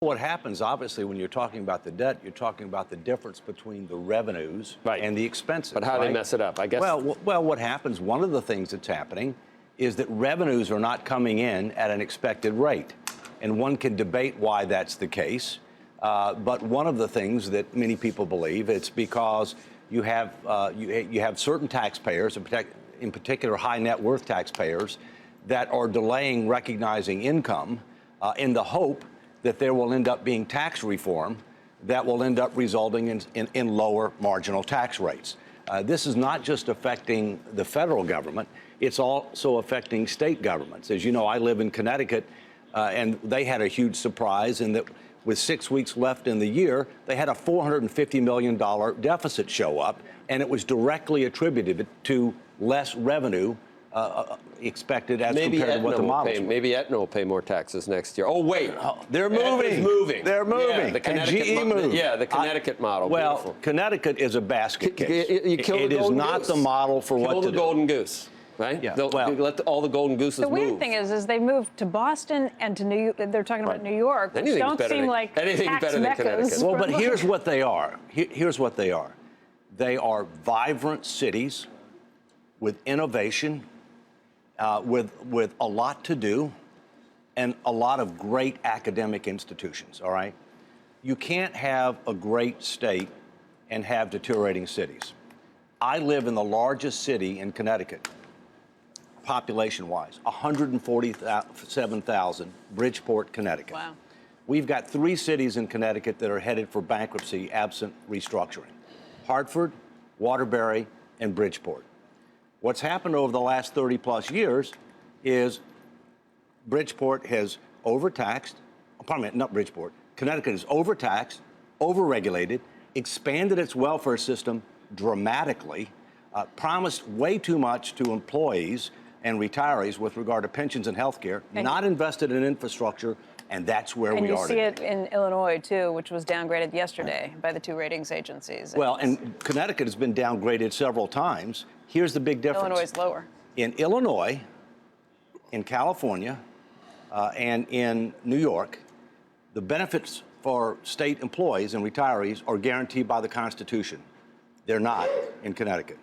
What happens, obviously, when you're talking about the debt, you're talking about the difference between the revenues and the expenses. But how do they mess it up, I guess? Well, what happens, one of the things that's happening is that revenues are not coming in at an expected rate. And one can debate why that's the case. But one of the things that many people believe, it's because you have certain taxpayers, in particular high net worth taxpayers, that are delaying recognizing income in the hope that there will end up being tax reform that will end up resulting in lower marginal tax rates. This is not just affecting the federal government, it's also affecting state governments. As you know, I live in Connecticut, and they had a huge surprise in that with 6 weeks left in the year, they had a $450 million deficit show up, and it was directly attributed to less revenue expected as compared to what the models were. Maybe Aetna will pay more taxes next year. Oh, wait. They're moving. They're moving. Yeah, the Connecticut moved. Yeah, the Connecticut model. Well, beautiful. Connecticut is a basket case. It is not the model for what to do. Kill the golden goose, right? Yeah. Let all the golden gooses move. The weird thing is they moved to Boston and to New York. They're talking about New York, which don't seem like tax meccas. Well, but here's what they are. Here's what they are. They are vibrant cities with innovation, with a lot to do, and a lot of great academic institutions, all right? You can't have a great state and have deteriorating cities. I live in the largest city in Connecticut, population-wise, 147,000, Bridgeport, Connecticut. Wow. We've got 3 cities in Connecticut that are headed for bankruptcy absent restructuring: Hartford, Waterbury, and Bridgeport. What's happened over the last 30-plus years is Bridgeport has overtaxed, pardon me, not Bridgeport, Connecticut is overtaxed, overregulated, expanded its welfare system dramatically, promised way too much to employees and retirees with regard to pensions and health care, not invested in infrastructure, and that's where we are today. And you see it in Illinois, too, which was downgraded yesterday by the 2 ratings agencies. Well, and Connecticut has been downgraded several times. Here's the big difference. Illinois is lower. In Illinois, in California, and in New York, the benefits for state employees and retirees are guaranteed by the Constitution. They're not in Connecticut.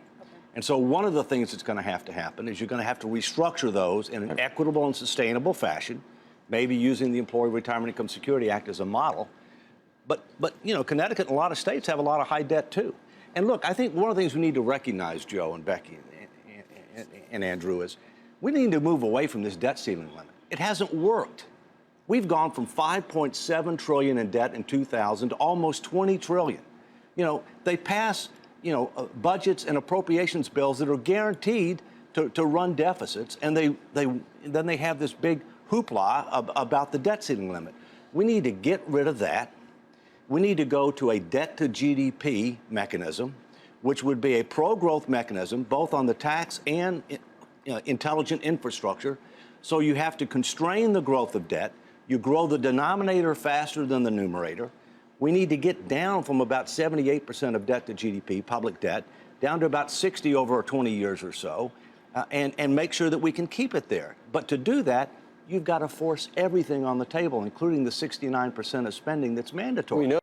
And so one of the things that's going to happen is you're going to have to restructure those in an equitable and sustainable fashion, maybe using the Employee Retirement Income Security Act as a model. But you know, Connecticut and a lot of states have a lot of high debt, too. And look, I think one of the things we need to recognize, Joe and Becky and Andrew, is we need to move away from this debt ceiling limit. It hasn't worked. We've gone from $5.7 trillion in debt in 2000 to almost $20 trillion. You know, they pass, budgets and appropriations bills that are guaranteed to run deficits, and then they have this big hoopla about the debt ceiling limit. We need to get rid of that. We need to go to a debt-to-GDP mechanism, which would be a pro-growth mechanism, both on the tax and intelligent infrastructure. So you have to constrain the growth of debt. You grow the denominator faster than the numerator. We need to get down from about 78% of debt to GDP, public debt, down to about 60 over 20 years or so, and make sure that we can keep it there. But to do that, you've got to force everything on the table, including the 69% of spending that's mandatory.